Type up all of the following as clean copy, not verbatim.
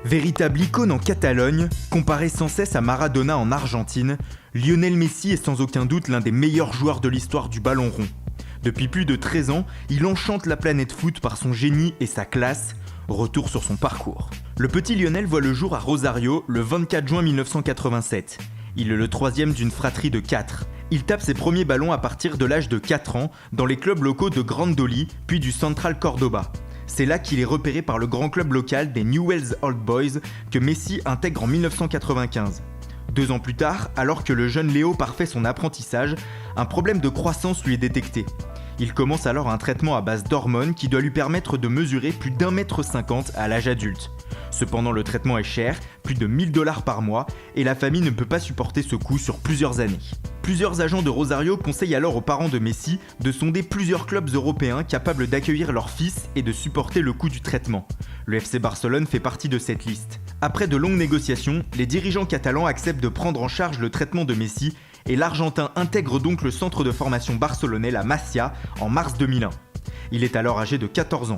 Véritable icône en Catalogne, comparé sans cesse à Maradona en Argentine, Lionel Messi est sans aucun doute l'un des meilleurs joueurs de l'histoire du ballon rond. Depuis plus de 13 ans, il enchante la planète foot par son génie et sa classe. Retour sur son parcours. Le petit Lionel voit le jour à Rosario le 24 juin 1987. Il est le troisième d'une fratrie de 4. Il tape ses premiers ballons à partir de l'âge de 4 ans dans les clubs locaux de Grandoli puis du Central Cordoba. C'est là qu'il est repéré par le grand club local des Newell's Old Boys que Messi intègre en 1995. 2 ans plus tard, alors que le jeune Léo parfait son apprentissage, un problème de croissance lui est détecté. Il commence alors un traitement à base d'hormones qui doit lui permettre de mesurer plus d'1,50 m à l'âge adulte. Cependant, le traitement est cher, plus de 1 000 $ par mois, et la famille ne peut pas supporter ce coût sur plusieurs années. Plusieurs agents de Rosario conseillent alors aux parents de Messi de sonder plusieurs clubs européens capables d'accueillir leur fils et de supporter le coût du traitement. Le FC Barcelone fait partie de cette liste. Après de longues négociations, les dirigeants catalans acceptent de prendre en charge le traitement de Messi et l'Argentin intègre donc le centre de formation barcelonais, la Masia, en mars 2001. Il est alors âgé de 14 ans.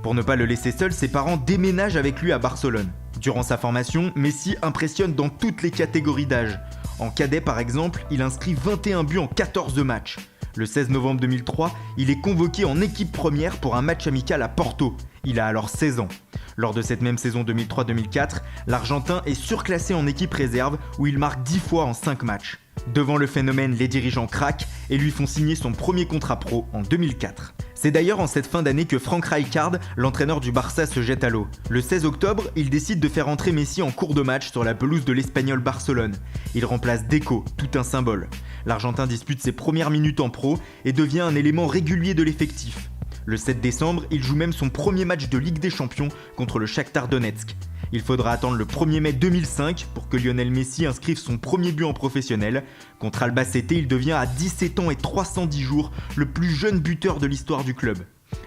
Pour ne pas le laisser seul, ses parents déménagent avec lui à Barcelone. Durant sa formation, Messi impressionne dans toutes les catégories d'âge. En cadet par exemple, il inscrit 21 buts en 14 matchs. Le 16 novembre 2003, il est convoqué en équipe première pour un match amical à Porto. Il a alors 16 ans. Lors de cette même saison 2003-2004, l'Argentin est surclassé en équipe réserve où il marque 10 fois en 5 matchs. Devant le phénomène, les dirigeants craquent et lui font signer son premier contrat pro en 2004. C'est d'ailleurs en cette fin d'année que Frank Rijkaard, l'entraîneur du Barça, se jette à l'eau. Le 16 octobre, il décide de faire entrer Messi en cours de match sur la pelouse de l'Espagnol Barcelone. Il remplace Deco, tout un symbole. L'Argentin dispute ses premières minutes en pro et devient un élément régulier de l'effectif. Le 7 décembre, il joue même son premier match de Ligue des Champions contre le Shakhtar Donetsk. Il faudra attendre le 1er mai 2005 pour que Lionel Messi inscrive son premier but en professionnel. Contre Albacete, il devient à 17 ans et 310 jours le plus jeune buteur de l'histoire du club.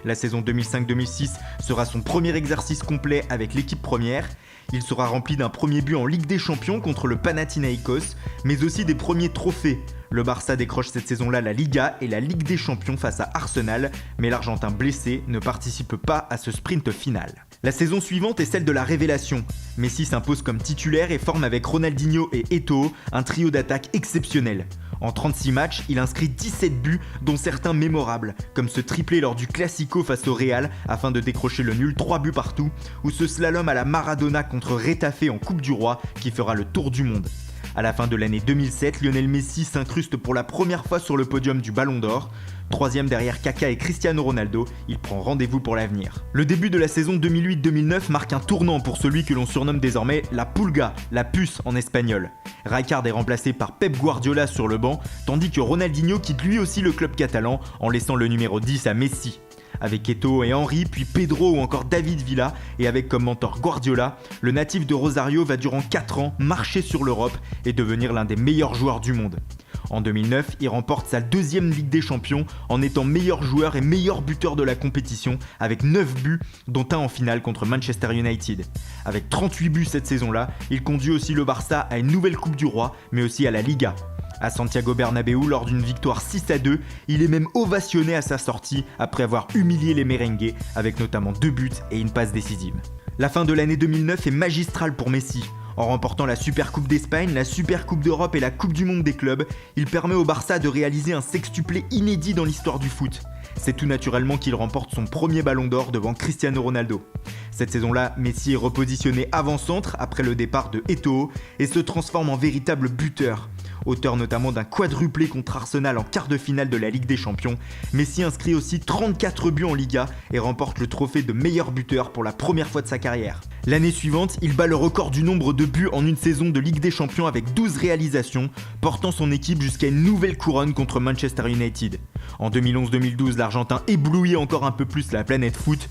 La saison 2005-2006 sera son premier exercice complet avec l'équipe première. Il sera rempli d'un premier but en Ligue des Champions contre le Panathinaikos, mais aussi des premiers trophées. Le Barça décroche cette saison-là la Liga et la Ligue des Champions face à Arsenal, mais l'Argentin blessé ne participe pas à ce sprint final. La saison suivante est celle de la révélation. Messi s'impose comme titulaire et forme avec Ronaldinho et Eto'o un trio d'attaque exceptionnel. En 36 matchs, il inscrit 17 buts, dont certains mémorables, comme ce triplé lors du Classico face au Real afin de décrocher le nul 3 buts partout, ou ce slalom à la Maradona contre Retafe en Coupe du Roi qui fera le tour du monde. À la fin de l'année 2007, Lionel Messi s'incruste pour la première fois sur le podium du Ballon d'Or. Troisième derrière Kaka et Cristiano Ronaldo, il prend rendez-vous pour l'avenir. Le début de la saison 2008-2009 marque un tournant pour celui que l'on surnomme désormais la Pulga, la puce en espagnol. Rijkaard est remplacé par Pep Guardiola sur le banc, tandis que Ronaldinho quitte lui aussi le club catalan en laissant le numéro 10 à Messi. Avec Eto'o et Henry, puis Pedro ou encore David Villa, et avec comme mentor Guardiola, le natif de Rosario va durant 4 ans marcher sur l'Europe et devenir l'un des meilleurs joueurs du monde. En 2009, il remporte sa 2e Ligue des Champions en étant meilleur joueur et meilleur buteur de la compétition avec 9 buts, dont un en finale contre Manchester United. Avec 38 buts cette saison-là, il conduit aussi le Barça à une nouvelle Coupe du Roi, mais aussi à la Liga. À Santiago Bernabéu, lors d'une victoire 6-2, il est même ovationné à sa sortie après avoir humilié les merengues avec notamment 2 buts et une passe décisive. La fin de l'année 2009 est magistrale pour Messi. En remportant la Supercoupe d'Espagne, la Supercoupe d'Europe et la Coupe du Monde des clubs, il permet au Barça de réaliser un sextuplé inédit dans l'histoire du foot. C'est tout naturellement qu'il remporte son premier Ballon d'Or devant Cristiano Ronaldo. Cette saison-là, Messi est repositionné avant-centre après le départ de Eto'o et se transforme en véritable buteur. Auteur notamment d'un quadruplé contre Arsenal en quart de finale de la Ligue des Champions, Messi inscrit aussi 34 buts en Liga et remporte le trophée de meilleur buteur pour la première fois de sa carrière. L'année suivante, il bat le record du nombre de buts en une saison de Ligue des Champions avec 12 réalisations, portant son équipe jusqu'à une nouvelle couronne contre Manchester United. En 2011-2012, l'Argentin éblouit encore un peu plus la planète foot